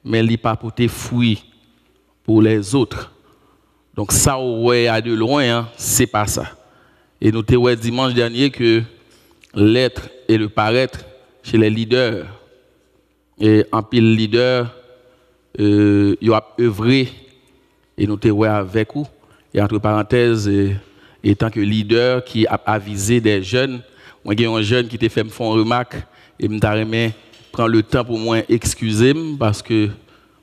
mais il n'a pas porté fruit pour les autres. Donc ça, ouais, à de loin, hein, c'est pas ça. Et nous avons dit dimanche dernier que l'être et le paraître chez les leaders, et en pile leader, ils ont œuvré, et nous avons avec vous, et entre parenthèses, et tant que leader qui a avisé des jeunes, moi j'ai un jeune qui t'a fait me faire une remarque, et je me prendre le temps pour moi excuser parce que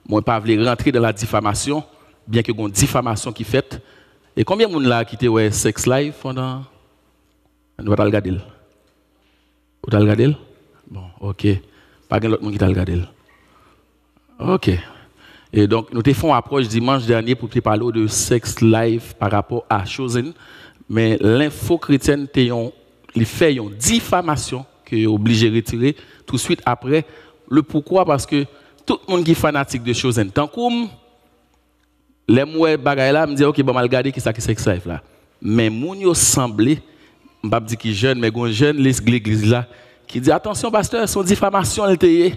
moi pas voulu rentrer dans la diffamation, bien que une diffamation qui fait. Et combien de monde là qui était ouais sex live pendant on va regarder. Vous allez regarder? Bon, OK. Pas de l'autre monde qui t'a regardé. OK. Et donc nous te fait une approche dimanche dernier pour te parler de sex live par rapport à Chosen, mais l'info chrétienne il fait une diffamation que est obligé de retirer tout de suite après. Le pourquoi? Parce que tout le monde qui est fanatique de Chosen, tant comme les mouais bagaille là me dit OK, bon mal regarder qui ça qui sex live là. Mais moun yo semblé, m'pa dire qui jeune mais gon jeune l'église là qui dit attention pasteur, son diffamation elle te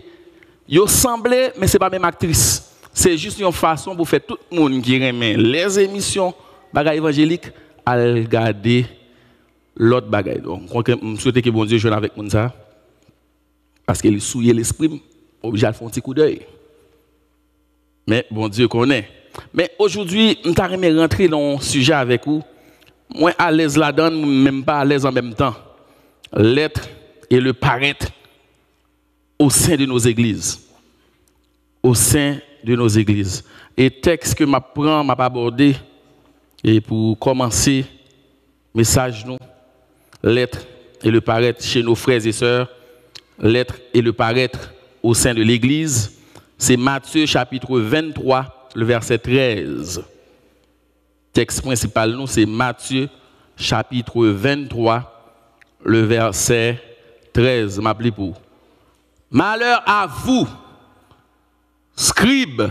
yo semblé mais c'est pas même actrice. C'est juste une façon pour faire tout le monde qui aime les émissions bagaille évangélique à regarder l'autre bagaille. Donc je souhaite que bon Dieu joue avec moun ça parce qu'il souille l'esprit, obligé à faire un petit coup d'œil. Mais bon Dieu connaît. Mais aujourd'hui, je vais rentrer dans un sujet avec vous. Moi, à l'aise là-dedans, même pas à l'aise en même temps. L'être et le paraître au sein de nos églises. Au sein de nos églises. Et texte que je m'a abordé, et pour commencer, message nous, l'être et le paraître chez nos frères et sœurs, l'être et le paraître au sein de l'église, c'est Matthieu chapitre 23, le verset 13. Texte principal, nous, c'est Matthieu, chapitre 23, le verset 13. M'appelez pour. Malheur à vous, scribes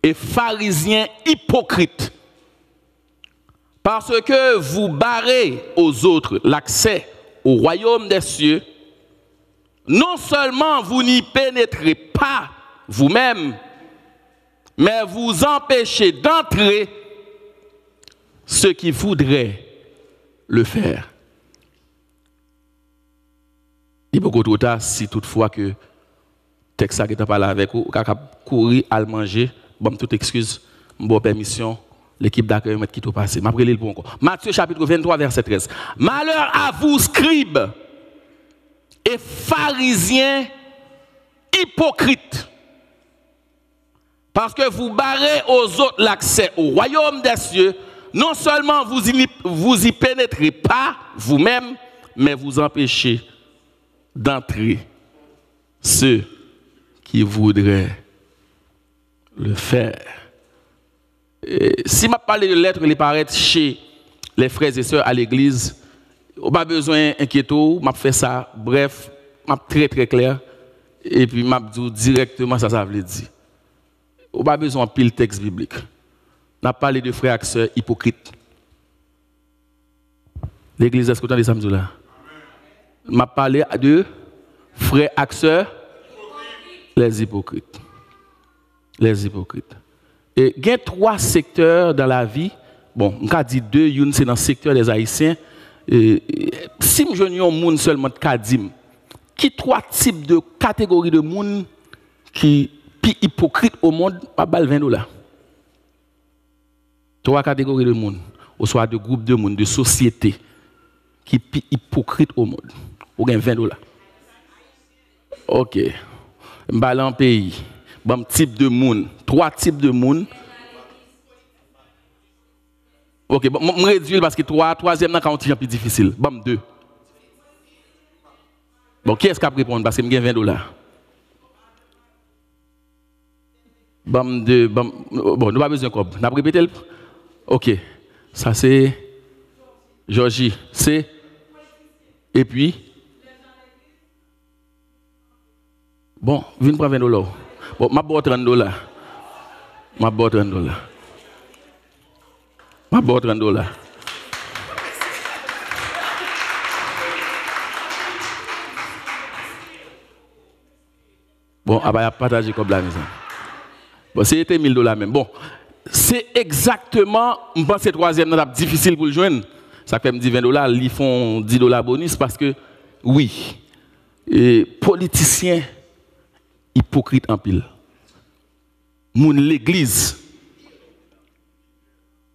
et pharisiens hypocrites, parce que vous barrez aux autres l'accès au royaume des cieux. Non seulement vous n'y pénétrez pas vous-même, mais vous empêchez d'entrer ceux qui voudraient le faire. Il est beaucoup trop tard si toutefois que texte qui t'a parlé avec vous, qu'à courir à manger, bon toute excuse, bonne permission, l'équipe d'accueil qui t'a passé. M'a pris le pour encore. Matthieu chapitre 23 verset 13. Malheur à vous scribes et pharisiens hypocrites, parce que vous barrez aux autres l'accès au royaume des cieux. Non seulement vous y pénétrez pas vous-même, mais vous empêchez d'entrer ceux qui voudraient le faire. Et si je parle de lettres, les paraître chez les frères et sœurs à l'église, on n'a pas besoin d'inquiéter, je fais ça bref, très très clair, et puis je dis directement ça veut dire. On n'a pas besoin de pile texte biblique. On a parlé de frères et sœurs hypocrites. L'église, est-ce que vous entendez ça là? On a parlé de frères et sœurs, les hypocrites. Les hypocrites. Et il y a 3 secteurs dans la vie. Bon, on a dit 2, une c'est dans le secteur des Haïtiens. Si je ne monde seulement de qui 3 types de catégories de monde qui sont hypocrites au monde, pas bal $20. 3 catégories de monde, ou soit de groupes de monde, de sociétés qui sont hypocrites au monde. Ou gain $20. OK. M'bal en pays. Bon type de monde, 3 types de monde. OK, bon, je réduis parce que 3e quand on est plus difficile. Bon 2. Bon, qui est-ce qui a répondre parce que j'ai $20? Bon 2, bon, nous n'avons pas besoin de quoi. Nous avons répété. OK. Ça c'est Georgie, c'est et puis bon, viens prendre $20. Bon, ma boîte $30. Ma boîte $30. Ma boîte $30. Bon, ah bah, partager comme la maison. Bon, c'était 1000 dollars même. Bon, c'est exactement, je pense que c'est troisième étape difficile pour le joindre. Ça fait me dire 20 dollars, ils font 10 dollars bonus parce que, oui, et politiciens hypocrites en pile. Moun l'église,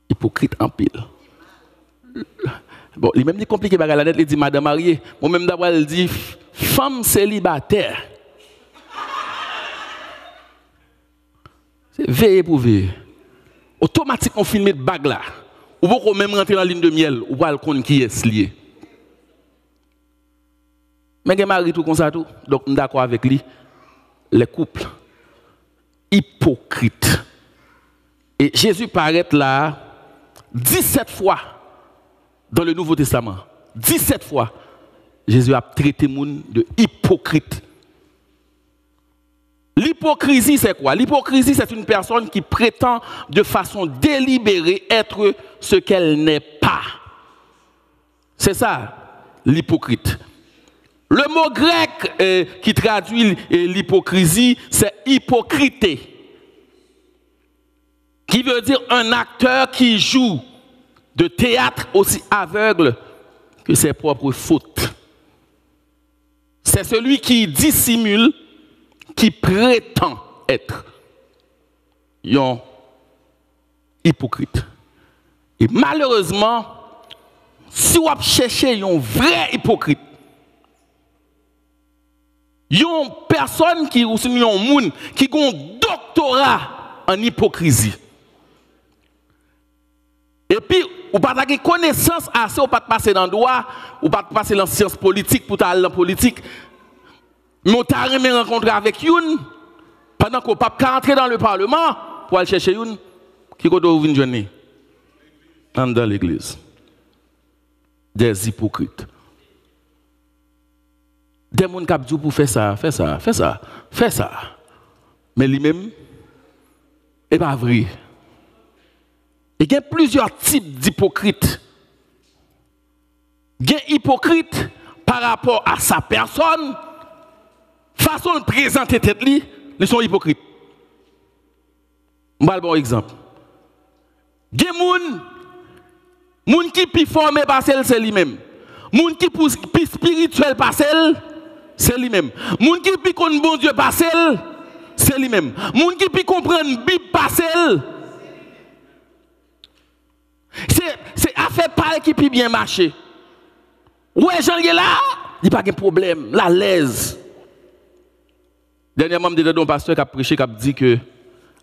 hypocrite en pile. Bon, il même dit compliqué, il dit madame mariée. Moi-même d'abord, il dit femme célibataire. C'est veiller pour veiller. Automatiquement, on filme de bague là. Ou vous même rentrer dans la ligne de miel, ou pas le compte qui est lié. Mais il y a mari tout comme ça tout. Donc, on est d'accord avec lui. Les couples hypocrites. Et Jésus paraît là 17 fois dans le Nouveau Testament. 17 fois. Jésus a traité les gens de hypocrites. L'hypocrisie, c'est quoi? L'hypocrisie, c'est une personne qui prétend de façon délibérée être ce qu'elle n'est pas. C'est ça, l'hypocrite. Le mot grec qui traduit l'hypocrisie, c'est hypocrité, qui veut dire un acteur qui joue de théâtre aussi aveugle que ses propres fautes. C'est celui qui dissimule, qui prétend être un hypocrite. Et malheureusement, si vous cherchez un vrai hypocrite, une personne qui ou sinon un monde qui a un doctorat en hypocrisie. Et puis, ou pas de connaissance assez, ou pas de passer dans le droit, ou pas de passer dans la science politique pour aller dans la politique. Mais on t'a rencontré avec une, pendant qu'on ne peut pas entrer dans le Parlement, pour aller chercher une, qui doit venir joindre dans l'église. Des hypocrites. Des gens qui disent pour faire ça, faire ça, faire ça, faire ça. Mais lui-même, n'est pas vrai. Il y a plusieurs types d'hypocrites. Il y a hypocrite par rapport à sa personne, façon de présenter tête li, ils sont hypocrites. Je vais un bon exemple. Il y a des gens qui sont formés par celle, c'est lui-même. Moun qui est spirituel par celle, c'est lui-même. Moun qui est connaît bon Dieu par celle, c'est lui-même. Moun qui peut comprendre la Bible par celle, c'est affaire par qui peut bien marcher. Ouais, Jean est là, il n'y a pas de problème, la l'aise. Dernièrement, je me un pasteur qui a prêché, qui a dit que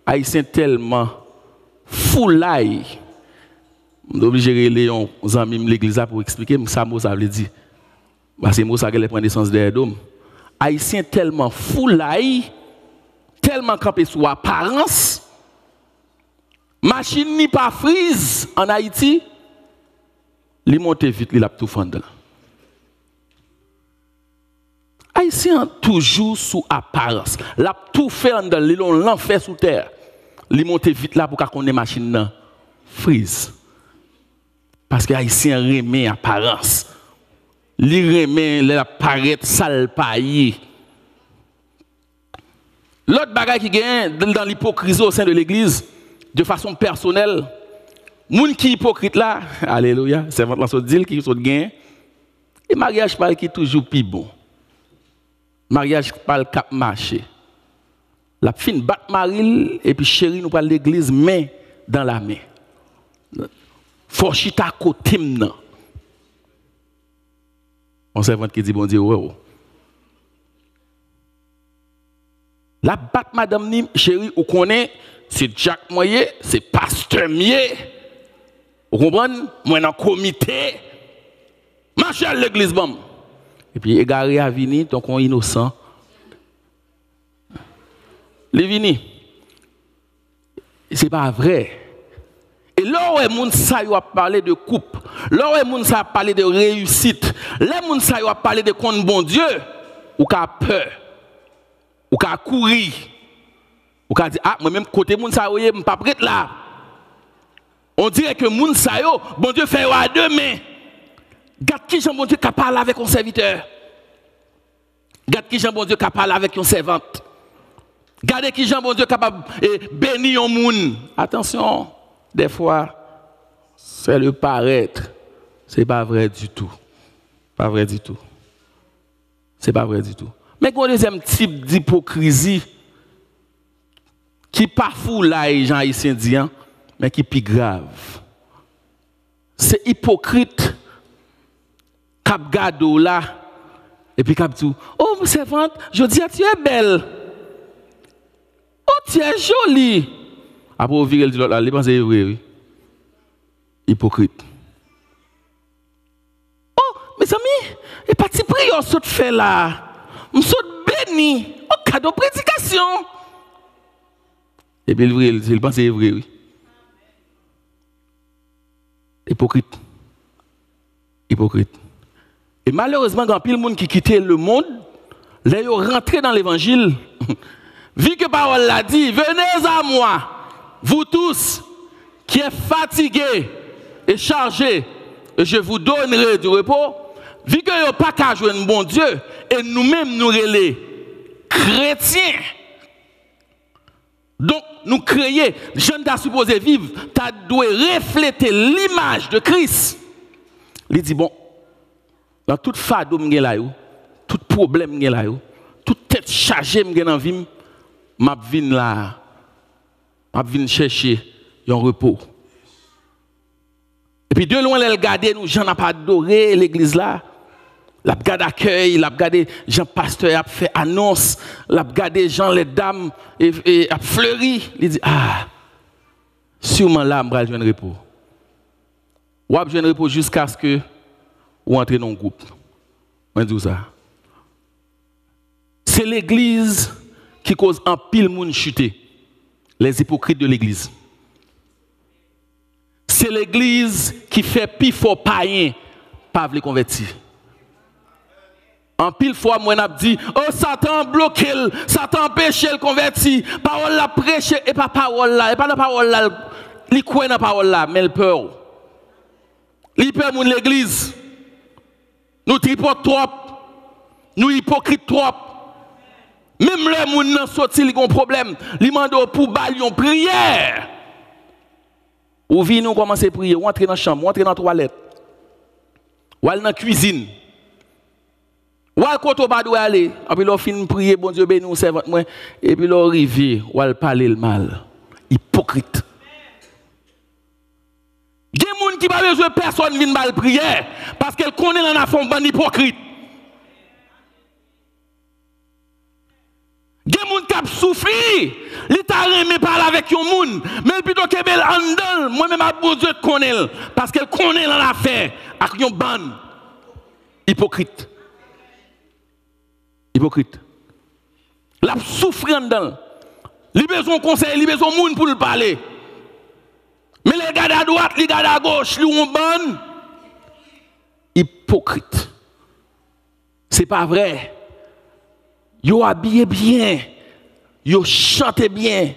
Haïtien tellement foulaille. Je suis obligé de aller aux amis de l'église pour expliquer ce que ça veut dire. Parce que c'est ça qui prend naissance derrière l'homme. Haïtien tellement foulaille, tellement campé sous apparence. Machine ni pas frise en Haïti, il monte vite, il a tout fondé. Haïtien toujours sous apparence. Il a tout fait en dedans, il a fait sous terre. Il monte vite là pour qu'on ait machine frise. Parce que Haïtien remet apparence. Il remet l'appareil sale paillé. L'autre bagaille qui gagne dans l'hypocrisie au sein de l'église, de façon personnelle, moun qui hypocrite là, alléluia, c'est votre lanceur dit qui sont gain. Et mariage parle qui toujours plus bon. Mariage parle cap marché. La fin bat maril et puis chérie nous parle l'église main dans la main. Faut chita côté m'nan. On servante qui dit bon Dieu ouais. La bat madame ni chérie ou connaît c'est Jacques Moyer, c'est pasteur Mier. Vous comprenez? Moi dans comité. Marche à l'église bam. Et puis égaré à vini donc on innocent. Les vini. C'est pas vrai. Et là où les gens ont parlé de couple, là où les gens ont parlé de réussite, les gens ont parlé de compte bon Dieu, ou qu'a peur, ou qu'a courir, ou qu'a dit ah moi même côté moun sa yo pas prête là. On dirait que moun sa yo bon Dieu fait à deux mains. Gade qui Jean bon Dieu qui parle avec un serviteur. Gade qui Jean bon Dieu qui parle avec une servante. Regardez qui Jean bon Dieu capable de bénir un monde. Attention, des fois, c'est le paraître. C'est pas vrai du tout. Pas vrai du tout. C'est pas vrai du tout. Mais il y a un deuxième type d'hypocrisie qui pas fou là, les gens haïtiens disent, mais qui est plus grave. C'est hypocrite cap gado là et puis cap tout. Oh, servante, je dis tu es belle. Oh, tu es jolie. Après on vire l'autre là, il pense vrai oui. Hypocrite. Oh, mes amis, et parti prière saute fait là. Me saute béni. Oh, cadeau prédication. Et puis il pense vrai oui. Hypocrite. Hypocrite. Et malheureusement, quand pile monde qui quittait le monde, là ils rentré dans l'évangile. Vu que parole l'a dit, venez à moi, vous tous qui êtes fatigués et chargés, et je vous donnerai du repos. Vu que vous n'avez pas qu'à jouer un bon Dieu, et nous-mêmes nous les chrétiens. Donc, nous créer, je ne t'ai supposé vivre, tu dois refléter l'image de Christ. Il dit, bon, dans toute fado, tout problème, toute tête chargée dans la vie, je viens là, je viens chercher un repos. Et puis de loin, elle regarde nous, Jean n'a pas adoré l'église là. La regarde accueil, la regarde Jean pasteur a fait annonce, la regarde Jean les dames et a fleuri. Il dit ah, sûrement là, je vais jouer un repos. Ou je vais jouer un repos jusqu'à ce que vous entrez dans un groupe. Je dis ça. C'est l'église qui cause un pile monde chuter. Les hypocrites de l'église. C'est l'église qui fait pis fort païen, pas les convertir. En pile fois, moi, on dit, oh, Satan bloqué, Satan empêche le converti, parole la prêche, et pas parole là, et pas la parole là, il croit dans la parole là, mais il peur. Il peur de l'église. Nous tripotent trop, nous hypocrites trop. Même les gens qui sont sortis, ils ont un problème, ils demandent pour balayer une prière. Ou venez nous commencer à prier, ou entrer dans la chambre, ou entrer dans la toilette, ou aller dans la cuisine. Ou à côté où aller, et puis l'on finit prier, bon Dieu béni nous servante moi, et puis l'on arrive, ou à parler le mal. Hypocrite. Il y a des gens qui n'ont pas besoin de personne qui vienne prier, parce qu'elle connaît dans la forme d'un hypocrite. Il y a des gens qui ont souffert, ils ont aimé parler avec les gens, mais plutôt qu'elle en moi-même, bon Dieu connaît, parce qu'elle connaît dans l'affaire, avec une bande. Hypocrite. Hypocrite. La souffrance dedans. Il a besoin de conseil, il a besoin de monde pour le parler. Mais les gars à droite, les gars à gauche, ils ont bon. Hypocrite. C'est pas vrai. Ils habillé bien. Ils chanté bien.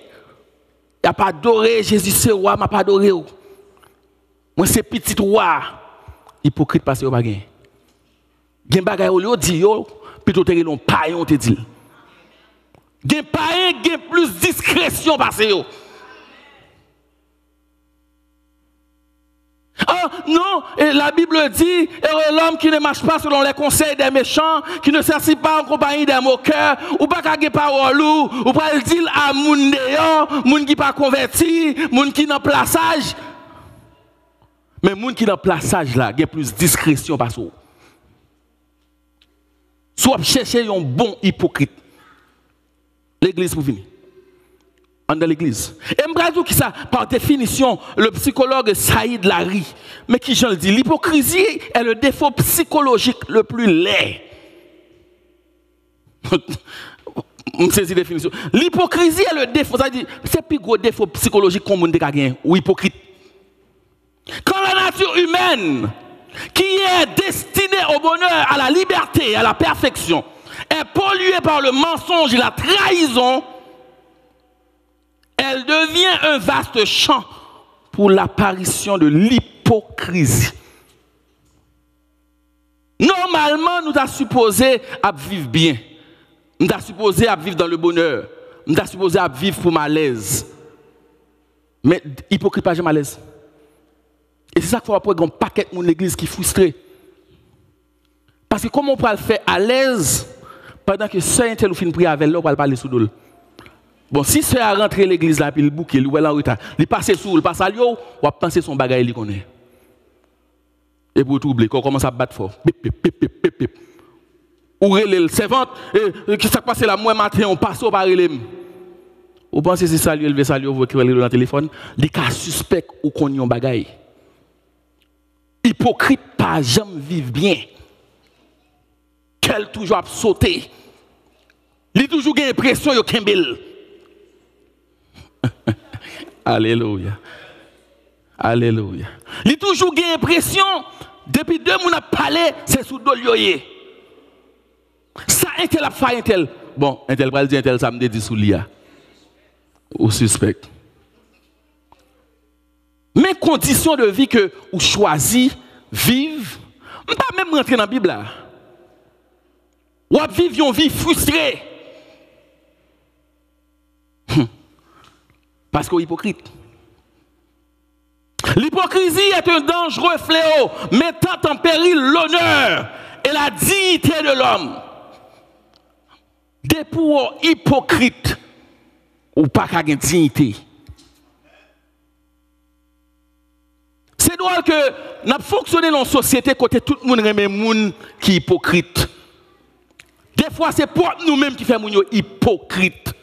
Il a pas adoré Jésus c'est roi, m'a pas adoré. Moi c'est petit roi. Hypocrite parce que vous pas gain. Gen bagay ou dit yo plutôt te non païen te dit. Gen païen gen plus discrétion parce yo. Ah non, et la Bible dit l'homme qui ne marche pas selon les conseils des méchants, qui ne s'assit pas en compagnie des moqueurs, ou pas kage parole ou pas le dire à moun déant, moun qui pas converti, moun qui dans plaçage. Mais moun qui dans plaçage là, gen plus discrétion parce que soit chercher un bon hypocrite. L'église pour venir. Dans l'église. Et je dis qui ça, par définition, le psychologue Saïd Larry, mais qui je le dis, l'hypocrisie est le défaut psychologique le plus laid. Je saisis la définition. L'hypocrisie est le défaut, c'est-à-dire, c'est le plus gros défaut psychologique qu'on a gagné, ou hypocrite. Quand la nature humaine, qui est destinée au bonheur, à la liberté, à la perfection, est polluée par le mensonge et la trahison, elle devient un vaste champ pour l'apparition de l'hypocrisie. Normalement, nous sommes supposés à vivre bien. Nous sommes supposés à vivre dans le bonheur. je suis supposé vivre pour malaise. Mais hypocrite pas jamais à l'aise. Et c'est ça qu'il faut apprendre un paquet de l'église qui est frustré. Parce que comment on peut le faire à l'aise pendant que sœur intel ou fin prier avec l'autre, on va parler sous l'eau. Bon, si sœur a rentré l'église là, puis le bouquet, il est en retard, il passe sous, il passe à l'eau, on va penser son bagage qu'il connaît. Et pour tout oublier, quand on commence à battre fort, pip, pip, pip, pip, pip, pip. Ou le servante, qui s'est passé la moitié matin, on passe au barrelé. Vous pensez que c'est ça, lui, élevé ça, lui, vous voyez dans le téléphone, les cas suspects ou qu'on y a un bagage. Hypocrite, pas jamais vivre bien. Qu'elle toujours a sauté. Il a toujours une impression qu'il y a Kembel. Alléluia. Alléluia. Il a toujours une impression, depuis 2 mois, on a parlé, c'est sous Dolioye. Ça, un tel a fait un tel. Bon, un tel va dire un tel, ça me dit sous l'IA. Ou suspect. Mais conditions de vie que vous choisissez, vivre, on ne peut pas même rentrer dans la Bible là. Ou vivre une vie frustrée. Parce qu'on est hypocrite. L'hypocrisie est un dangereux fléau, mettant en péril l'honneur et la dignité de l'homme. Des pour hypocrite ou pas qu'à une dignité. C'est drôle que nous fonctionnons dans une société côté tout le monde remet moun qui est hypocrite. Des fois, c'est pour nous-mêmes qui faisons nous hypocrite.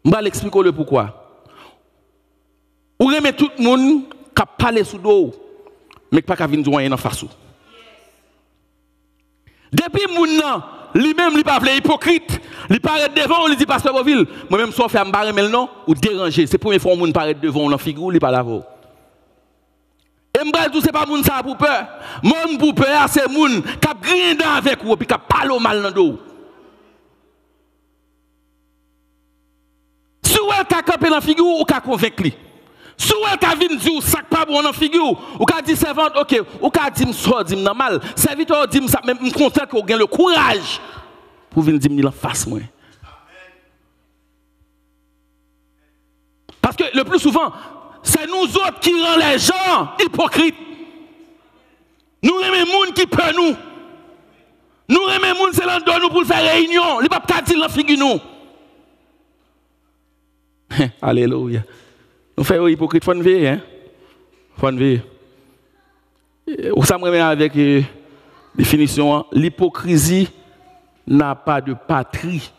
Je vais l'expliquer le pourquoi. Ou remet tout le monde qui parle sous dos, mais qui pas venir joindre en face. Depuis moun nan, lui-même, il pas hypocrite. Il paraît devant, il dit pasteur Boville, moi-même, soit faire me mais non, ou déranger. C'est la première fois que moun paraît devant, on en figure, il pas là. Et m'bral tout c'est pas moun ça pour peur. Moun pour peur c'est moun qui a grindé avec vous puis qui parle mal dans dos. Si vous avez campé dans figure ou ka convaincre lui. Si vous avez vinn dire sac pas bon dans figure ou ka dit servante OK, ou ka dit me sort dit me mal, serviteur dit me ça même content que vous gagne le courage pour venir dire me en face moi. Parce que le plus souvent c'est nous autres qui rendons les gens hypocrites. Nous aimons les gens qui peuvent nous. Nous aimons les gens qui sont nous pour faire réunion. Ils ne peuvent pas dire la figure nous. Alléluia. Nous faisons hypocrite, il faut nous veiller. Il faut nous veiller. Vous savez avec la définition, l'hypocrisie n'a pas de patrie.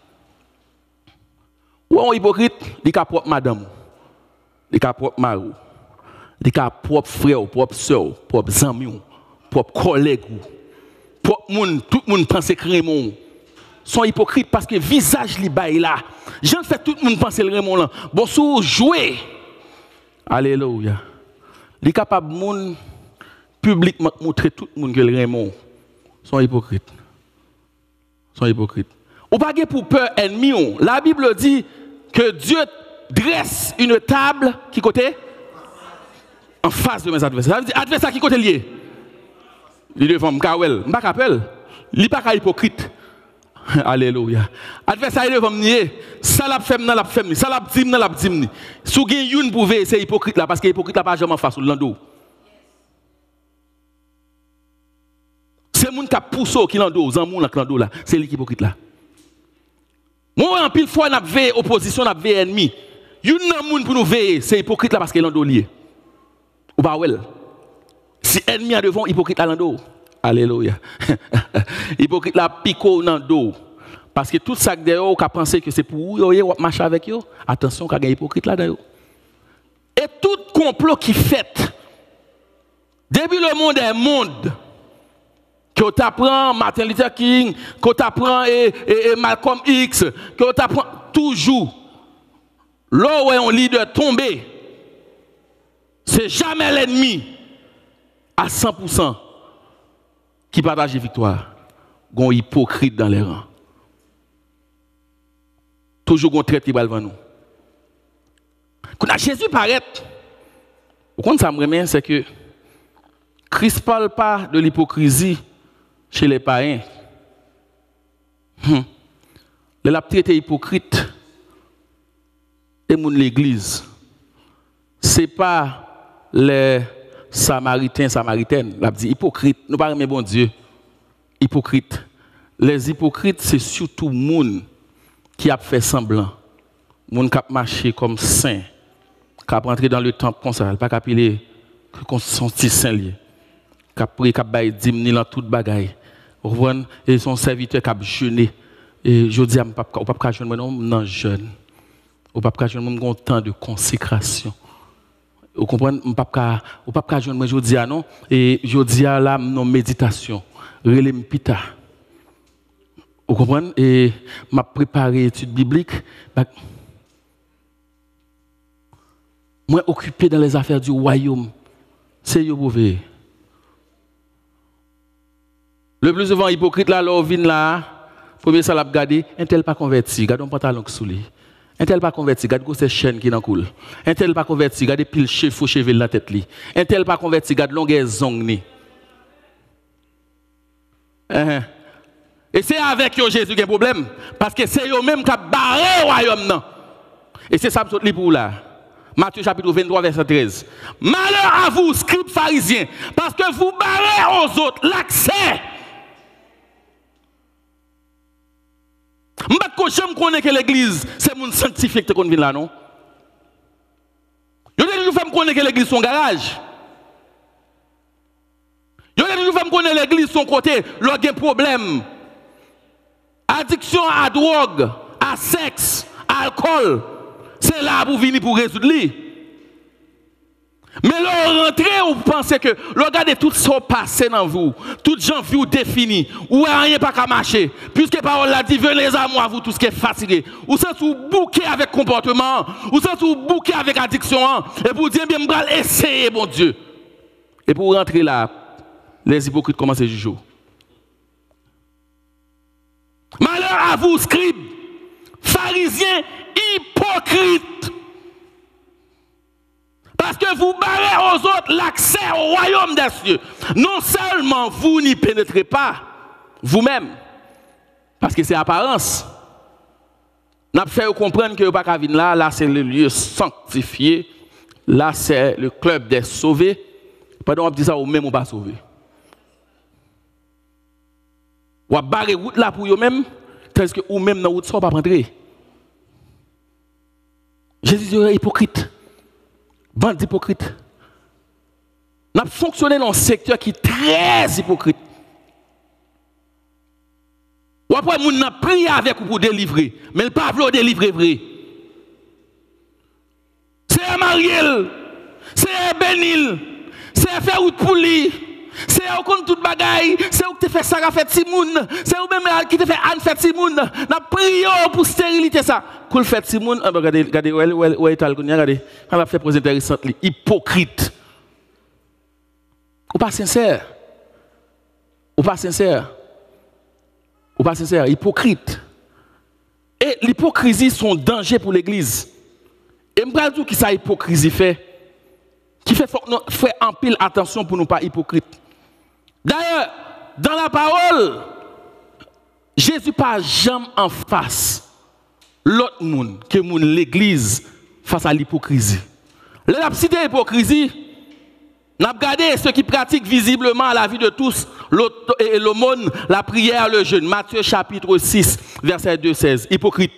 Ou un hypocrite, il est propre madame. Les cas propres marou, les cas propres frères, propres sœurs, propres amis, propres collègues, propres monde, tout le monde pense que Raymond sont hypocrites parce que visage li bail là. J'en fais tout le monde penser le Raymond là. Bon sous jouer. Alléluia. Les capables monde publiquement montrer tout le monde que le Raymond sont hypocrites. Sont hypocrites. Ou pas pour peur ennemi. La Bible dit que Dieu dresse une table qui côté en face de mes adversaires. Ça veut dire adversaire qui côté lié. Il devant m'kawel, m'pa kapel. Li pas hypocrite. Alléluia. Adversaire devant m'nier, ça l'a fait dans la fait, ça l'a dit dans la dit. Sou gen youn pour veiller c'est hypocrite là parce que hypocrite là pas jamais en face ou l'ando. C'est moun qui pousse qui l'ando, zanmou là l'ando là, c'est lui qui hypocrite là. Moi en pile fois n'a veillé opposition, n'a veillé ennemi. Yon nan moun pour nous veiller, c'est hypocrite là parce qu'il est l'ando lié. Ou pas well. Si ennemi a devant hypocrite là l'ando. Alléluia. Hypocrite là pico dans dos. Parce que tout ça que vous pensez que c'est pour vous marcher avec vous. Attention qu'il y a hypocrite là dedans. Et tout complot qui fait depuis le monde est monde. Que tu apprends Martin Luther King, que tu apprends Malcolm X, que tu apprends toujours. Là où un leader tombé, c'est jamais l'ennemi à 100% qui partage la victoire. Gon hypocrite dans les rangs. Toujours gon traite qui va devant nous. Quand Jésus paraît, au compte ça me remet, c'est que Christ ne parle pas de l'hypocrisie chez les païens. Les la traité hypocrite et l'église. Ce n'est pas les Samaritains, Samaritaines. La dit hypocrite. Nous parlons de bon Dieu. Hypocrite. Les hypocrites, c'est surtout les gens qui a fait semblant. Les gens qui a marché comme saint. Qui a rentré dans le temple comme ça. Pas capiller que son petit saint lié. Qui a pris, qui a baillé 10 000 dans toute bagaille. Et son serviteur qui a jeûné. Et je dis, on ne peut pas jeûner, non, jeûne. On ne peut pas jeûner, on a un temps de consécration. Vous comprenez? On ne peut pas jeûner, je dis, non. Et je dis, là, non, méditation. Relais pita. Vous comprenez? Et m'a préparé études bibliques. Moi, occupé dans les affaires du royaume. C'est yo mauvais. Le plus souvent, hypocrite là, l'on vient là, premier ça l'a regardé, un tel pas converti, garde un pantalon sous lui. Un tel pas converti, garde ces chaînes qui dans coule. Un tel pas converti, garde pile faux cheveux dans la tête li. Un tel pas converti, garde longueur zong ni. Et c'est avec eux Jésus qui a un problème parce que c'est eux même qui a barré le royaume non. Et c'est ça que pour là. Matthieu chapitre 23 verset 13. Malheur à vous scribes pharisiens parce que vous barrez aux autres l'accès. Je connais que l'église, c'est mon sanctifié qui vient là, non? Je connais que l'église son garage. Je connais l'église son côté, il y a un problème. Addiction à drogue, à sexe, à alcool, c'est là pour venir pour résoudre lui. Mais là, rentrez, vous pensez que, regardez tout ce qui passe dans vous, tout gens vous défini, ou rien pas qu'à marcher, puisque la parole a dit, venez à moi, vous tous qui êtes fatigués, ou ça vous bouquez avec comportement, ou ça vous bouquez avec addiction, et pour dire, bien, je vais essayer, bon Dieu. Et pour rentrer là, les hypocrites commencent à juger. Malheur à vous, scribes, pharisiens, hypocrites. Parce que vous barrez aux autres l'accès au royaume des cieux. Non seulement vous n'y pénétrez pas vous-même, parce que c'est apparence. N'a fait comprendre que pas venir là, là c'est le lieu sanctifié, là c'est le club des sauvés. Pendant on dit ça, ou même on pas sauvé. Ou barrer route là pour eux-mêmes, tandis que ou même dans route ça pas rentrer. Jésus est hypocrite. Bande hypocrite. Nous avons fonctionné dans un secteur qui est très hypocrite. Ou après, nous avons prié avec vous pour délivrer, mais le pas veut délivrer vrai. C'est Mariel, c'est Benil, c'est faire route pour lui, c'est au compte toute bagaille, c'est où tu fais Sarah fait Timoun, c'est où même qui te fait Anne fait Timoun. Nous avons prié pour stérilité ça. Qu'on fait Timoun, regardez, où est Talgonia, regardez, on a fait très intéressant, hypocrite. Ou pas sincère. Ou pas sincère. Ou pas sincère, hypocrite. Et l'hypocrisie sont un danger pour l'église. Et je vais dire qui ça hypocrisie fait. Qui fait en pile attention pour ne pas hypocrite. D'ailleurs, dans la parole, Jésus pas jamais en face l'autre monde que l'église face à l'hypocrisie. La cité hypocrisie, n'a regardé ceux qui pratiquent visiblement à la vie de tous l'aumône, la prière, le jeûne. Matthieu chapitre 6, verset 2-16. Hypocrite.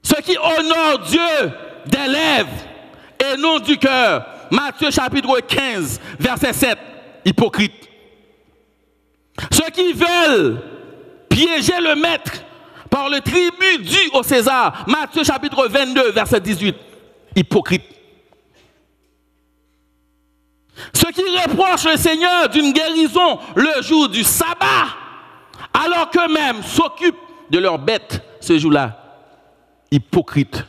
Ceux qui honorent Dieu des lèvres et non du cœur. Matthieu chapitre 15, verset 7. Hypocrite. Ceux qui veulent piéger le maître par le tribut dû au César. Matthieu chapitre 22, verset 18. Hypocrite. Ceux qui reprochent le Seigneur d'une guérison le jour du sabbat, alors qu'eux-mêmes s'occupent de leurs bêtes ce jour-là. Hypocrite.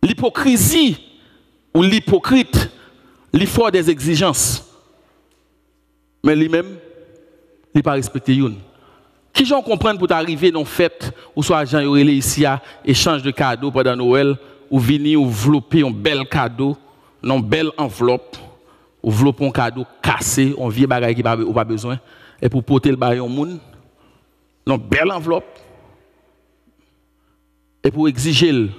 L'hypocrisie ou l'hypocrite, il faut des exigences. Mais lui-même, il n'a pas respecté une. Qui j'en comprenne pour t'arriver dans une fête ou soit Jean Yorele ici à échange de cadeaux pendant Noël ou venir envelopper un bel cadeau, une belle enveloppe, envelopper un cadeau cassé, un vieux bagage qui n'a pas besoin, et pour porter le bagage au monde, une belle enveloppe. et pour exiger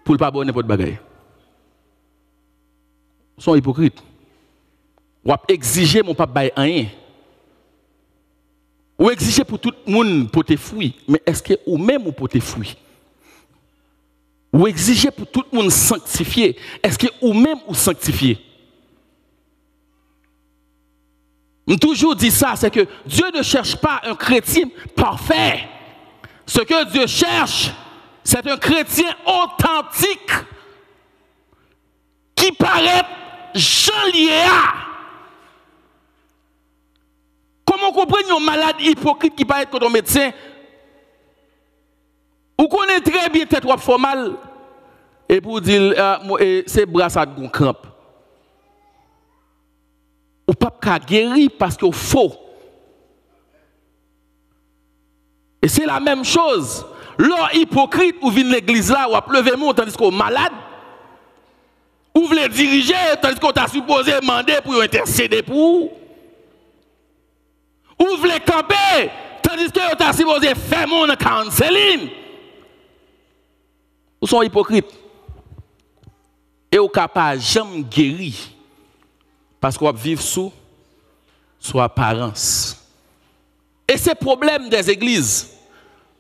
pour ne pas bonner n'importe bagaille. Ils sont hypocrites. Ou exiger mon papa bail rien. Ou exiger pour tout le monde pour te fouiller, mais est-ce que ou même ou pour te fouiller? Ou exiger pour tout le monde sanctifier, est-ce que ou même ou sanctifier? Je toujours dit ça, c'est que Dieu ne cherche pas un chrétien parfait. Ce que Dieu cherche, c'est un chrétien authentique qui paraît Jean-Liéa. Comment comprendre un malade hypocrite qui paraît comme un médecin? Vous connaissez très bien tête ou fait mal et pour dire c'est brassade gon crampe. Ou pas guérir parce qu'il faut. Et c'est la même chose. L'or hypocrite ou vient l'église là ou a levé mon tandis qu'on malade. Ou voulez diriger tandis qu'on t'a supposé demander pour intercéder pour. Ou voulez camper tandis que t'a supposé faire mon counseling. Ou sont hypocrites. Et au capable jamais guérir parce qu'on vivre sous apparence. Et c'est le problème des églises.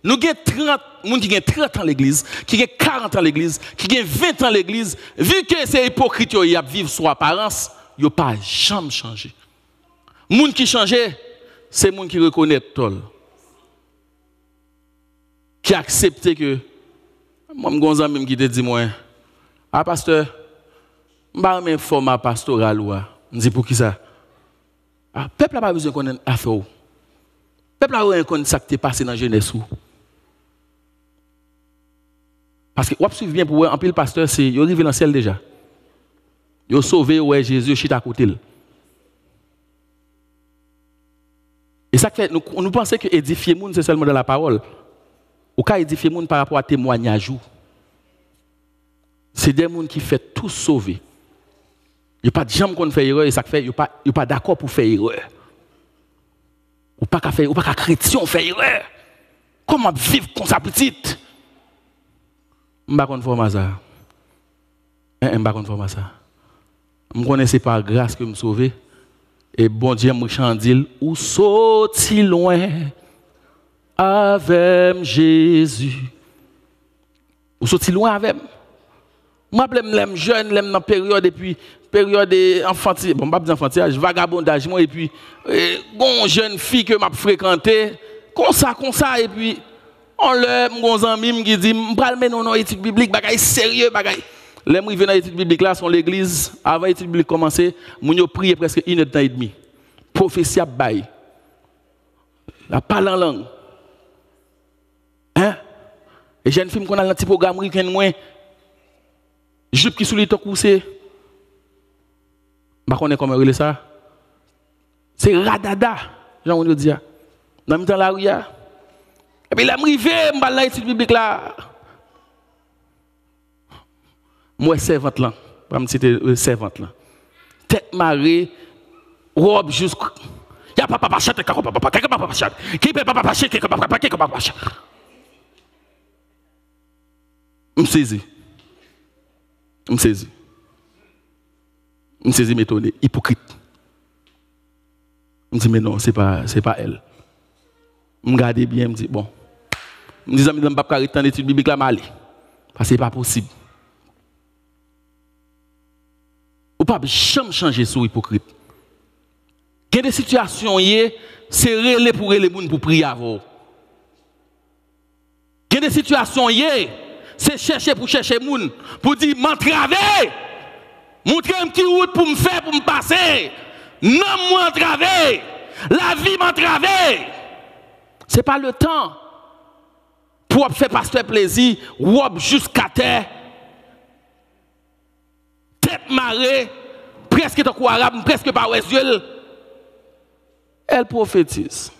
Nous avons 30 personnes qui ont 30 ans à l'église, qui ont 40 ans à l'église, qui ont 20 ans à l'église. Vu que c'est hypocrite, ils vivent sous apparence, ils n'ont pas jamais changé. Les gens qui changent, c'est les gens qui reconnaissent tout. Qui acceptent que, moi, je suis un ami qui te dit, ah, pasteur, je ne suis pas un format pastoral. Je dis pour qui ça? Le peuple n'a pas besoin de connaître l'affaire. Le peuple n'a pas besoin de connaître ce qui est passé dans la jeunesse. Parce que, vous suivez bien pour un pile pasteur, c'est qu'il arrive dans le ciel déjà. Il a sauvé Jésus, il est à côté. Et ça fait, nous pensons que édifier les gens, c'est seulement dans la parole. Ou qu'à édifier les gens par rapport à témoignage. C'est des gens qui font tout sauver. Il n'y a pas de gens qui font erreur et ça fait, il n'y a pas d'accord pour faire erreur. Ou pas qu'à chrétien faire erreur. Comment vivre comme ça petite? Je ne sais pas comment ça. Je ne sais pas comment ça. Je connais c'est par grâce que je me sauve. Et bon Dieu me chandile ou sorti loin avec Jésus. Ou sorti loin avec. Moi, je suis jeune, je suis dans période et puis période enfantillage, bon, pas enfantillage, vagabondage, moi, et puis, une jeune fille que m'a fréquenté, comme ça, et puis, on l'a, mon ami qui dit, je vais mener dans l'étude biblique, bagaille sérieux, bagaille. Les gens qui viennent dans l'étude biblique là, sont l'église, avant l'étude biblique commencer, ils ont prié presque 1 heure et demie. Prophétie à bail. La parle en langue. Hein? Et jeune fille, qu'on a un petit programme américain, moi, jupe qui sous les temps coussé. Je ne sais pas comment on ça. C'est radada, Jean on dit. Dans le temps la rue. Et puis là, je suis arrivé, je suis l'étude biblique là. Moi, servante là. Je vais me citer servante là. Tête marée, robe jusqu'à. Il y a papa chat, papa chat. Qui peut papa chat, qui peut papa chat. Je me saisis. Je me saisis. Je me saisis m'étonner, hypocrite. Je me dis, mais non, ce n'est pas elle. Je me regarde bien, je me dis, bon. Je me dis, je ne vais pas arrêter l'étude biblique là, mais parce que ce n'est pas possible. Ou pas jamais changer sur hypocrite. Il y a des situations, c'est relais pour les gens pour prier avant. Il y a des situations, c'est chercher pour chercher les gens, pour dire, m'entraver. Montrez-moi qui route pour me faire, pour me passer. Non, moi entraver. La vie m'entraver. Ce n'est pas le temps pour faire pasteur plaisir, ou jusqu'à terre. Tête marée, presque tant arabe, presque pas yeux. Elle prophétise.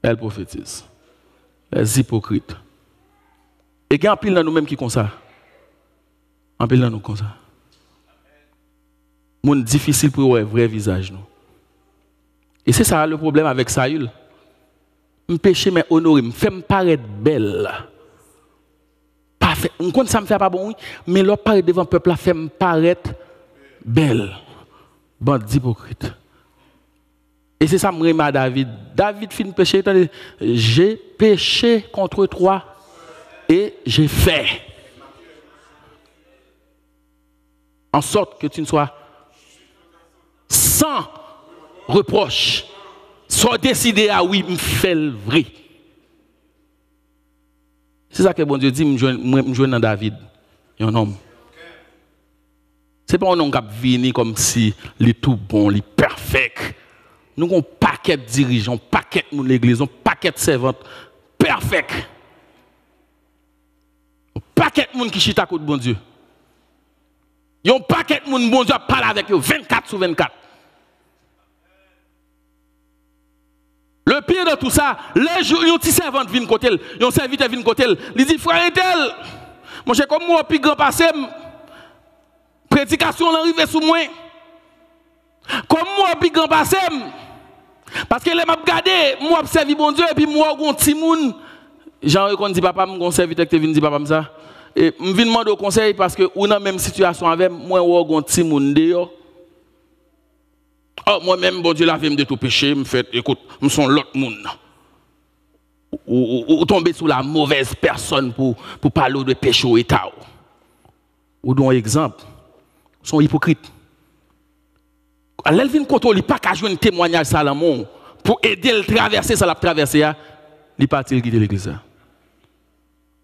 Elle prophétise. Les hypocrites. Et il y a un pile dans nous-mêmes qui comme ça. Un pile dans nous comme ça. C'est difficile pour voir un vrai visage. Nous. Et c'est ça le problème avec Saül. me péché mais honoré, me fait me paraître belle. Parfait. On compte ça me fait pas bon, oui, mais l'autre paraît devant le peuple, fait me paraître belle. Bande hypocrite. Et c'est ça que je à David. David fin péché, j'ai péché contre toi et j'ai fait en sorte que tu ne sois sans reproche. Sois décidé à oui, me fait le vrai. C'est ça que bon Dieu dit, me joindre dans David, un homme. Ce n'est pas un homme qui vient comme si il est tout bon, il est parfait. Nous avons un paquet de dirigeants, un paquet de l'église, un paquet de servantes, parfait. Un paquet de monde qui chita à côté de bon Dieu. Il y a un paquet de monde, bon Dieu, parle avec eux 24 sur 24. Le pire de tout ça, les jours, il y a un petit servant qui vient côté, il y a un serviteur qui vient côté, il dit, frère et tel, mon cher, comme moi, puis grand passé, prédication l'arrive sous moi. Comme moi, puis grand passé, parce que les m'a regardé, moi, observe bon Dieu, et puis moi, un petit monde, Jean-Recon dit, papa, mon serviteur qui vient dire, papa, ça. Et je viens demander au conseil parce que on a la même situation avec moi, un petit monde dehors. Oh, moi-même, bon Dieu, lave-moi de tout péché, me fait, écoute, je suis l'autre monde. Ou tomber sous la mauvaise personne pour parler de péché au état. Ou d'un exemple, sont hypocrites. Elle vient contrôler, pas qu'à jouer un témoignage Salomon pour aider le traverser, ça l'a traversé, il parti quitter l'église.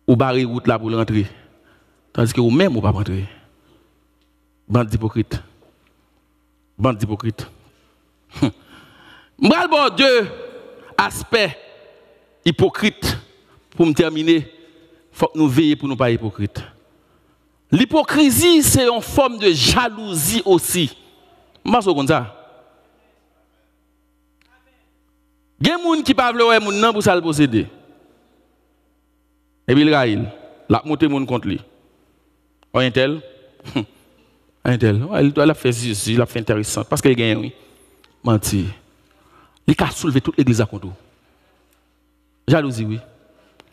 Ou barrer route là pour rentrer. Tandis que vous-même, vous ne pouvez pas rentrer. Bande d'hypocrites. Bande d'hypocrites. M'bral bon deux aspects hypocrites pour me terminer. Il faut que nous veillions pour ne pas être hypocrites. L'hypocrisie, c'est une forme de jalousie aussi. Je comme ça. Il y a des gens qui ne peuvent pas vouloir pour ça le posséder. Et puis il a monté mon contre lui. Un tel. Un tel. Il a fait ceci, il a fait intéressant. Parce qu'il gagne, oui. Menti. Il a soulevé toute l'église à contre. Jalousie, oui.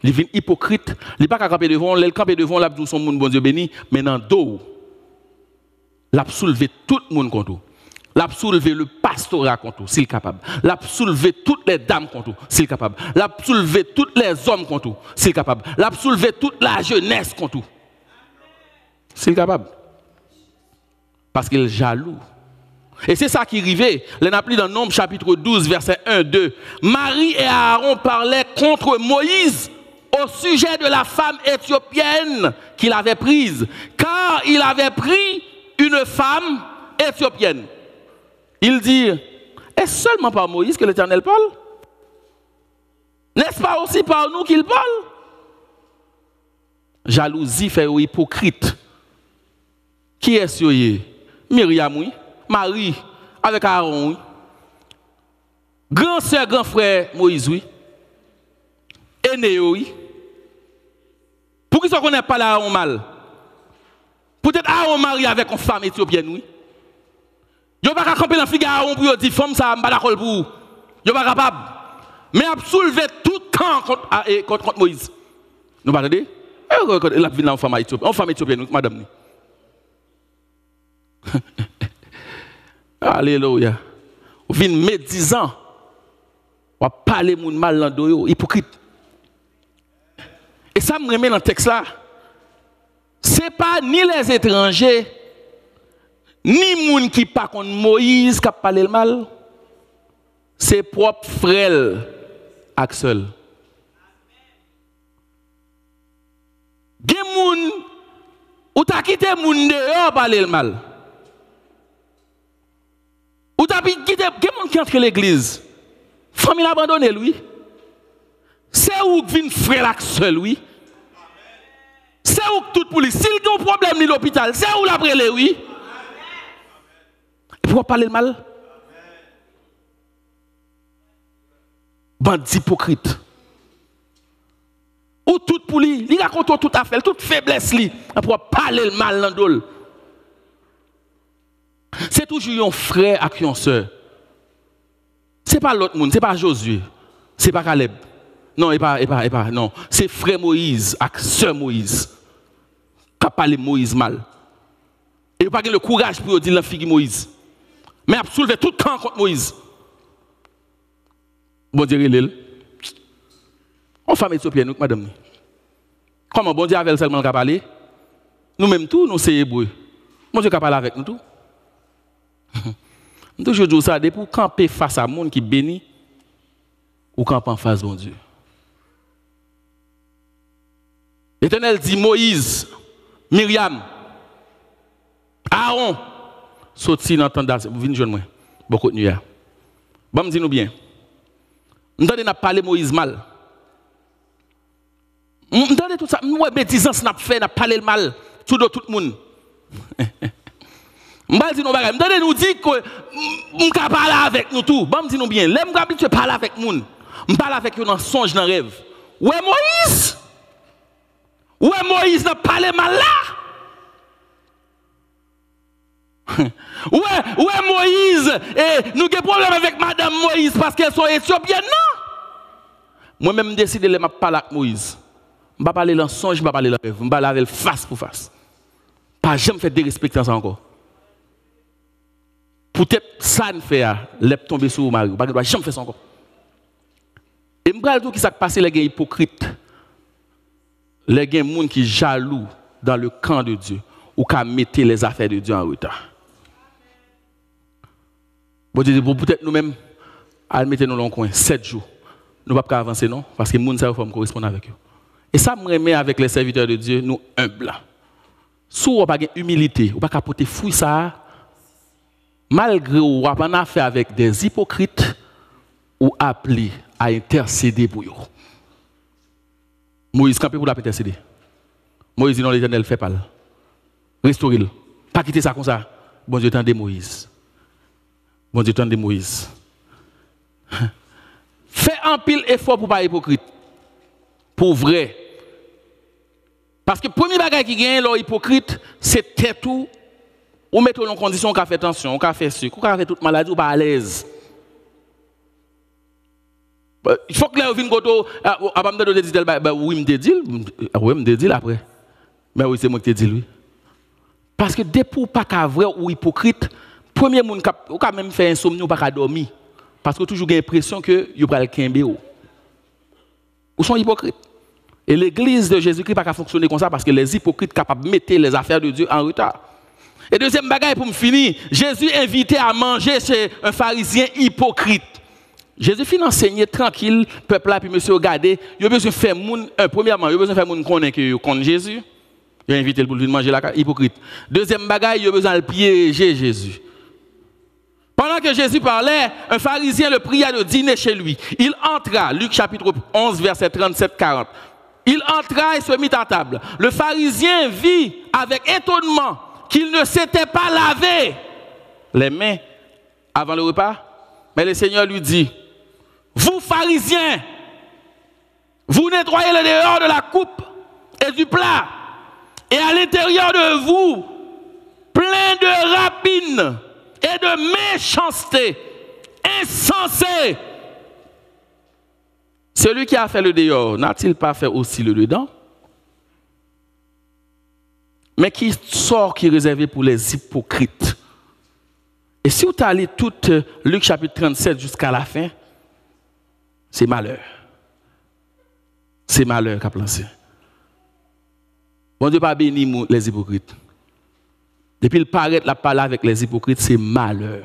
Il vient hypocrite. Il n'est pas qu'à camper devant. Il campe devant, il a dit son monde, bon Dieu béni. Mais dans le dos, il a soulevé tout le monde contre. Il a soulevé le pastorat contre, s'il est capable. Il a soulevé toutes les dames contre, s'il est capable. Il a soulevé tous les hommes contre, s'il est capable. Il a soulevé toute la jeunesse contre, s'il est capable. Parce qu'il est jaloux. Et c'est ça qui arrivait. On a appris dans Nombre chapitre 12, verset 1, 2. Marie et Aaron parlaient contre Moïse au sujet de la femme éthiopienne qu'il avait prise. Car il avait pris une femme éthiopienne. Il dit, est-ce seulement par Moïse que l'Éternel parle? N'est-ce pas aussi par nous qu'il parle? Jalousie fait hypocrite. Qui est-ce que Myriam, oui. Marie, avec Aaron, oui. Grand sœur, grand frère Moïse, oui. Aîné, oui. Pour qui ça qu'on n'est pas là Aaron mal? Peut-être Aaron marié avec une femme éthiopienne, oui. Yo pas capable camper dans figa Aaron pour dire femme ça pas d'accord pour. Yo pas capable. Mais a soulevé tout camp contre Moïse. Nous pas attendez? La vie dans femme éthiopienne, une femme éthiopienne madame. Alléluia. Vous venez médisant. On parler moun mal dans dos hypocrite. Et ça me remet dans le texte là. C'est pas ni les étrangers ni moun qui pas contre Moïse qui a parlé le mal. C'est propre frère Axel. Gen moun ou ta quitté moun dehors parler le mal. Ou ta quitté gen moun qui entre l'église. Famille abandonnée lui. C'est où vient frère Axel oui. C'est où tout pour lui. S'il y a un problème dans l'hôpital, c'est où la prélé oui. Pourquoi parler le mal? Bande d'hypocrite. Ou tout pour lui, il raconte tout à fait, toute faiblesse lui, pour parler le mal dans le dos. C'est toujours un frère avec une soeur. Ce n'est pas l'autre monde, ce n'est pas Josué, ce n'est pas Caleb. Non, et pas, non. C'est frère Moïse avec sœur Moïse qui a parlé Moïse mal. Et il n'a pas le courage pour dire la fille Moïse. Mais il a soulevé tout le camp contre Moïse. Bon Dieu, il on femme éthiopienne, madame. Comment bon Dieu avait seulement qu'à parler? Nous-mêmes tous, nous sommes hébreux. Bon Dieu qu'à parler avec nous tous. Nous toujours dis ça, pour camper face à monde qui bénit, ou camper en face de mon Dieu. L'Éternel dit Moïse, Myriam, Aaron, sorti dans le temps vous venez joindre moi, beaucoup de nuit. Bon, dis-nous bien. Nous avons parlé Moïse mal. Nous avons tout ça. Nous avons bêtises, n'a fait, n'a parlé le mal, tout le monde. Nous avons nous dit que nous avons parlé avec nous tout. Bon, dis-nous bien. Nous avons parlé avec nous. Nous parlons avec eux dans songe, dans rêve. Où est Moïse? Où est Moïse n'a parlé mal là? Où est Moïse? Et nous avons problème avec Madame Moïse parce qu'elles sont éthiopiennes, non? Moi-même, je décide de parler avec Moïse. Je ne vais pas parler dans songe, je ne vais pas parler dans rêve. Je vais parler avec face pour face. Pas jamais fait de respect ça encore. Peut-être ça ne fait pas tomber sur le mari. Je ne vais jamais faire ça encore. Et je vais dire qui s'est passé les gens hypocrites. Les gens qui sont jaloux dans le camp de Dieu ou qui mettent les affaires de Dieu en retard. Bon Dieu, peut-être nous-mêmes, à mettre nous dans le coin 7 jours. Nous ne pouvons pas avancer, non? Parce que les gens ne correspondent avec eux. Et ça me remet avec les serviteurs de Dieu, nous humbles. Si vous n'avez pas d'humilité, vous n'avez pas porter fouille ça, malgré vous n'avez pas affaire avec des hypocrites, ou appelé à intercéder pour eux. Moïse campé pour l'intercéder. Moïse dit non, l'Éternel fait pas. Restaurez-le. Pas quitter ça comme ça. Bon Dieu tendez Moïse. Bon Dieu tendez Moïse. Fais un pile effort pour pas hypocrite. Pour vrai. Parce que le premier bagage qui gagne leur hypocrite, c'est tout. Ou mettre en condition, on fait tension, on fait sucre, on fait toute maladie, ou pas à l'aise. Il faut que les viennent goto avant de dire oui me dit oui me dit après mais oui c'est moi qui te dis lui parce que dès pour pas qu'à vrai ou hypocrite premier monde ou quand même faire insomnie ou pas qu'à dormir parce que toujours j'ai l'impression que you pral kembe ou sont hypocrites et l'église de Jésus-Christ pas qu'à fonctionner comme ça parce que les hypocrites capables de mettre les affaires de Dieu en retard. Et deuxième bagaille pour me finir, Jésus invitait à manger chez un pharisien hypocrite. Jésus finit enseigner tranquille, peuple là, puis monsieur regardez, il a besoin de faire moun, premièrement, il a besoin de faire moun connaître que connaît Jésus. Il a invité pour lui manger la hypocrite. Deuxième bagaille, il a besoin de piéger Jésus. Pendant que Jésus parlait, un pharisien le pria de dîner chez lui. Il entra, Luc chapitre 11, verset 37-40. Il entra et se mit à table. Le pharisien vit avec étonnement qu'il ne s'était pas lavé les mains avant le repas. Mais le Seigneur lui dit, vous pharisiens, vous nettoyez le dehors de la coupe et du plat, et à l'intérieur de vous, plein de rapines et de méchanceté, insensé. Celui qui a fait le dehors, n'a-t-il pas fait aussi le dedans? Mais qui sort qui est réservé pour les hypocrites? Et si vous allez tout Luc chapitre 37 jusqu'à la fin, c'est malheur. C'est malheur qu'a pensé. Bon Dieu pas béni les hypocrites. Depuis le paraître la parole avec les hypocrites, c'est malheur.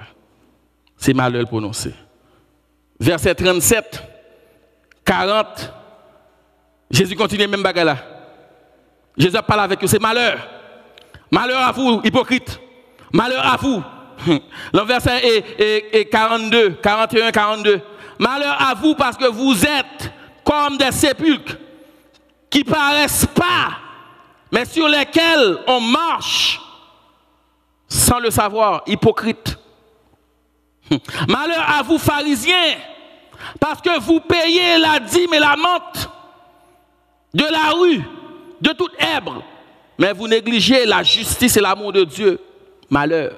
C'est malheur le prononcer. Verset 37, 40, Jésus continue même bagarre là. Jésus parle avec eux, c'est malheur. Malheur à vous, hypocrites. Malheur à vous. Le verset est 42, 41, 42. Malheur à vous parce que vous êtes comme des sépulcres qui paraissent pas, mais sur lesquels on marche sans le savoir, hypocrite. Malheur à vous pharisiens parce que vous payez la dîme et la menthe de la rue, de toute herbe, mais vous négligez la justice et l'amour de Dieu. Malheur.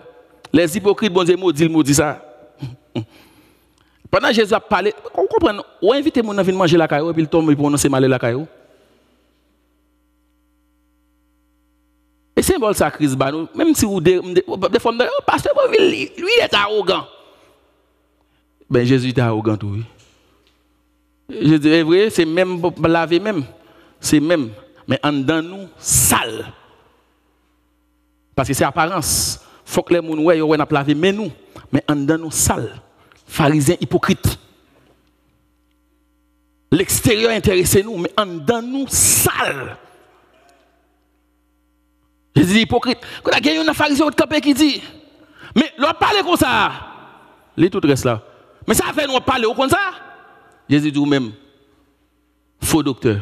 Les hypocrites, bon Dieu, maudit ça. Pendant que Jésus a parlé, on comprend, ou invite mon venir manger la caillou et puis il tombe et prononce mal la caillou. Et c'est symbole ça crise ba nous, même si vous des fois pasteur lui est arrogant. Ben Jésus est arrogant tout oui. Je dis vrai, c'est même laver même, c'est même mais en dedans nous sale. Parce que c'est apparence. Faut que les gens ouais n'a lavé mais nous, mais en dedans nous sale. Pharisiens hypocrites. L'extérieur intéresse nous, mais en dedans nous sale. Je dis hypocrite. Quand il y a un pharisien au campé qui dit, mais l'on parle comme ça. Les tout reste là. Mais ça fait nous parler comme ça. Jésus dit même, faux docteur.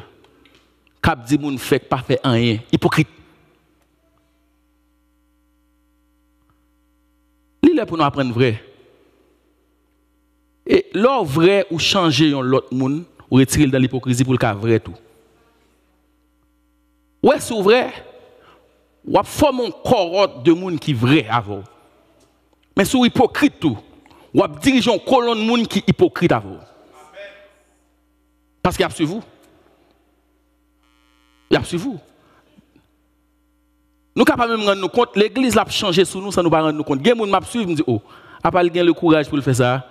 Cap dit moun fait pas fait rien. Hypocrite. L'île est pour nous apprendre vrai. Et l'or vrai ou changer l'autre monde ou retirer dans l'hypocrisie pour le cas vrai tout. Ouais, c'est vrai. Ou forme un cohorte de monde qui vrai avant. Mais sous hypocrite tout. Ou dirige une colonne de monde qui hypocrite avant. Parce qu'il y a sur vous. Il y a sur vous. Nous ne pouvons pas même rendre nous compte, l'église l'a changé sous nous sans nous pas rendre nous compte. Il y a des gens qui me disent, oh, après il y a le courage pour le faire ça.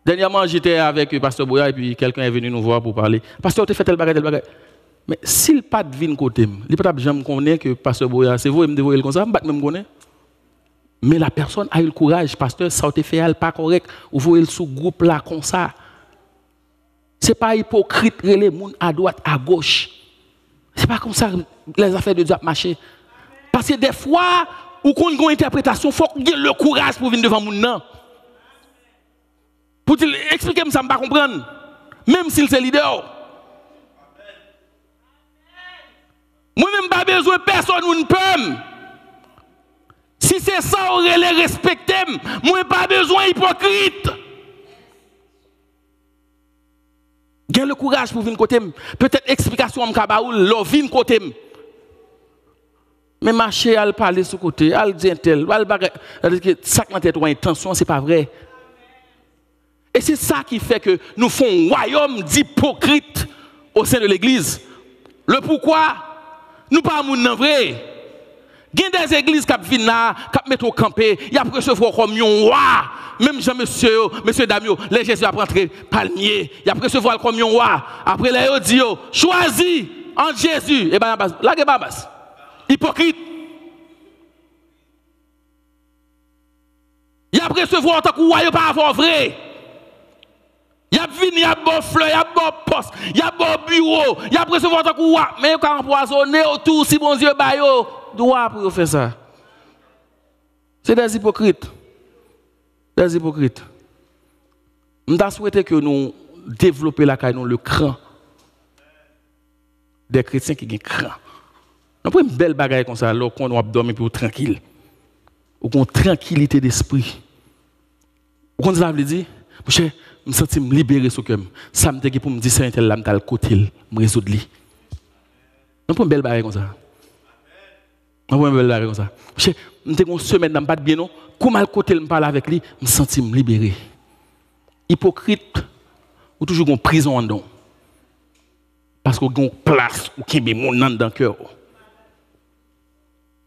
Dernièrement, j'étais avec le pasteur Boya et puis quelqu'un est venu nous voir pour parler. Pasteur, tu fais tel bagage, tel bagage. Mais s'il pas de vin côté, il ne peut pas jamais connaître que pasteur Boya, c'est vous, il me dévoile comme ça, je ne peux pas même connaître. Mais la personne a eu le courage, pasteur, ça te fait pas correct, ou vous voyez sous groupe là comme ça. Ce n'est pas hypocrite, les gens à droite, à gauche. Ce n'est pas comme ça les affaires de Dieu marcher. Parce que des fois, ou qu'on a une interprétation, il faut qu'il y ait le courage pour venir devant mon. Pour expliquer, ça ne pas comprendre. Même s'il est leader. Moi-même, pas besoin de personne ou ne peut. Si c'est ça, on les respecter. Moi, pas besoin d'hypocrite. J'ai le courage pour venir côté. Peut-être explication en Kabaoul, l'on vient côté. Mais marcher, elle parler sur côté, elle dit tel, elle dit ça qui tête ou intention, c'est pas vrai. Et c'est ça qui fait que nous faisons un royaume d'hypocrites au sein de l'église. Le pourquoi, nous pas moun vrai. Il y a des églises qui viennent là, qui mettent au campé, il y a recevoir comme un roi. Même monsieur Damio, les Jésus a rentré palmier, il a recevoir comme un roi. Après, les dit, choisis en Jésus. Et bien, là, il y a hypocrite. Il a recevoir en tant que roi, il n'y a pas avoir vrai. Il y a venu, il y a bon fleur, il y a bon poste, il y a bon bureau, il y a recevoir en tant que roi. Mais il y a empoisonné autour, si bon Dieu, droit pour faire ça. C'est des hypocrites. Des hypocrites. Nous souhaitons que nous développions le cran des chrétiens qui ont un cran. Nous avons une belle bagaille comme ça, alors qu'on doit dormir pour tranquille. Ou qu'on tranquillité d'esprit. Ou qu'on veut dire, je me sens libéré sur cœur. Ça me dit pour me dire c'est un tel là, me côté, me résoudre. Nous avons une belle bagaille comme ça. Nous avons une belle bagaille comme ça. Je me une semaine dans pas de bien non. Comment le côté me parle avec lui, me sens libéré. Hypocrite ou toujours en prison en dedans. Parce qu'on a une place où qui est mon dans le cœur.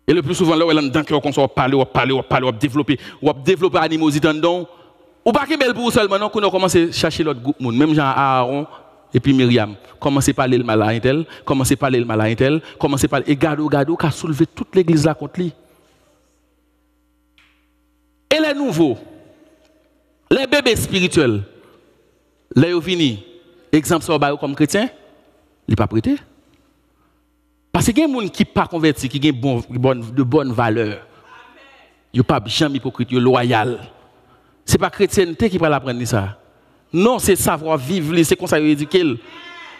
Et le plus souvent, là où elle est dans le cœur, qu'on soit parler, on développer animosité en dedans. Ou pas que belle pour seulement, non, qu'on a commencé à chercher l'autre groupe, même Jean Aaron et puis Myriam. Commencez à parler le mal à un tel, commencez à parler le mal à un tel, commencez à parler. Et Gado, qui a soulevé toute l'église là contre lui. Et les nouveaux, les bébés spirituels, les finis, exemple sur comme chrétien, il n'est pas prêté. Parce qu'il y a des gens qui ne sont pas convertis, qui ont de bonnes valeurs. Ils ne sont pas jamais hypocrites, ils sont loyaux. Ce n'est pas la chrétienté qui va l'apprendre ça. Non, c'est savoir vivre, c'est comme ça qu'il éduqué.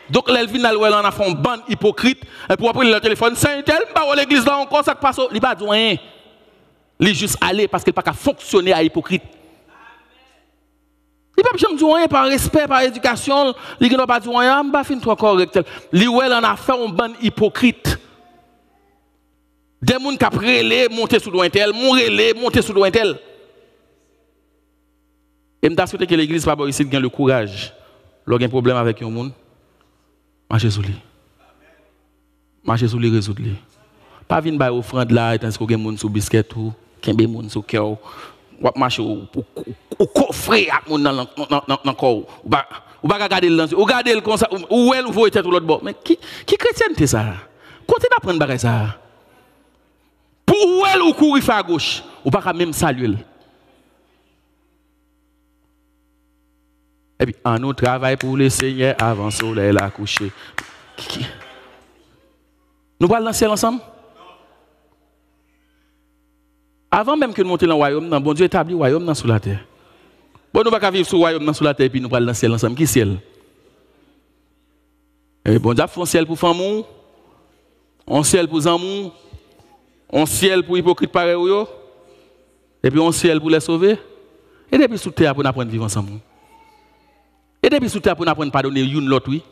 Donc, l'Elvin, elle a fait une bande hypocrite, et pour après le téléphone, c'est un tel, l'église là encore, ça passe. Il n'a pas dit rien. Il est juste allé parce qu'il n'a pas fonctionner à hypocrite. Il n'a pas jamais dit rien par respect, par éducation. Il n'a pas dit rien, il n'a pas fait toi correct. Il a fait une bande hypocrite. Des gens qui ont relé, monté sous loin tel, monté sous loin tel. Et je souhaite que l'église pas ici ait le courage. Lorsqu'il y a un problème avec un monde, marchez sur lui. Marchez sur lui, résoudre lui. Pas venir par offrande là, et tandis qu'il y a un monde sur biscuit ou qu'il y a un monde sur cœur. Ou marcher au coffret à mon dans le corps. Ou pas regarder le ou regarder le comme ça ou elle ou vous tête l'autre bord. Mais qui chrétienté ça? Continue d'apprendre bagay ça. Pour elle ou courir à gauche, ou pas même saluer. Et puis, en nous travaille pour le Seigneur avant le soleil à coucher. Nous allons lancer ensemble? Avant même que nous montions dans le royaume, bon Dieu établit le royaume sur la terre. Bon, nous ne pouvons pas vivre sur le royaume sur la terre et puis nous allons lancer ensemble. Qui c'est? Bon Dieu a fait un ciel pour femmes, un ciel pour amour, un ciel pour hypocrite pareil, et puis un ciel pour les sauver. Et depuis sous terre pour nous apprendre à vivre ensemble. Et depuis sous terre pour nous apprendre à pardonner l'une l'autre, oui.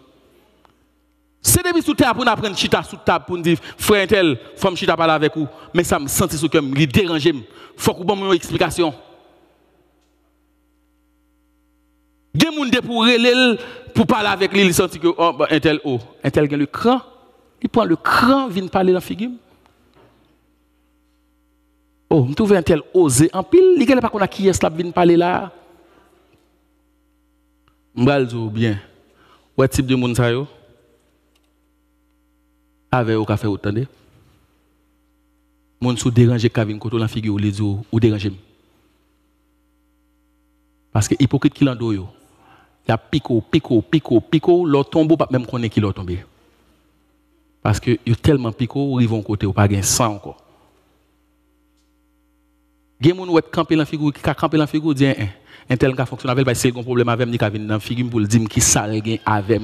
C'est depuis sous terre pour nous apprendre chita sous table pour nous dire frère tel, femme chita parler avec vous, mais ça me sentit sous que me déranger, faut que vous me une explication. Gen moun de pour parler avec lui, il sentit que un tel gagne le cran, il prend le cran vient parler dans figure. Oh, me trouve un tel osé en pile, il gagne pas qu'on a qui est là vient parler là. M'bral zo bien. Ouais type de monde ça yo. Avec au café entendez. Moun sou déranger ka vinn koto la figure ou les ou déranger. Parce que hypocrite qui l'endo yo. Il y a pico, l'autre tombe pas même connaît qui l'autre tombé. Parce que il tellement pico ou ils vont côté ou pas gain sang encore. Gen moun ou camper la figure qui camper la figure dit un tel ka fonctionne avec parce que c'est un problème avec ni ka vinn dans figure pour dire qui ça gain avec.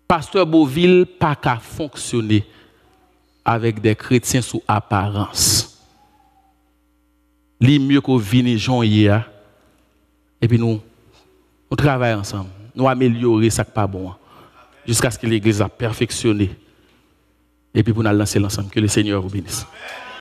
Pasteur Beauville pas qu'à fonctionner avec des chrétiens sous apparence. Li mieux qu'on vienne joindre et puis nous travaillons ensemble, nous améliorer ça qui pas bon jusqu'à ce que l'église a perfectionné et puis pour nous lancer l'ensemble que le Seigneur vous bénisse.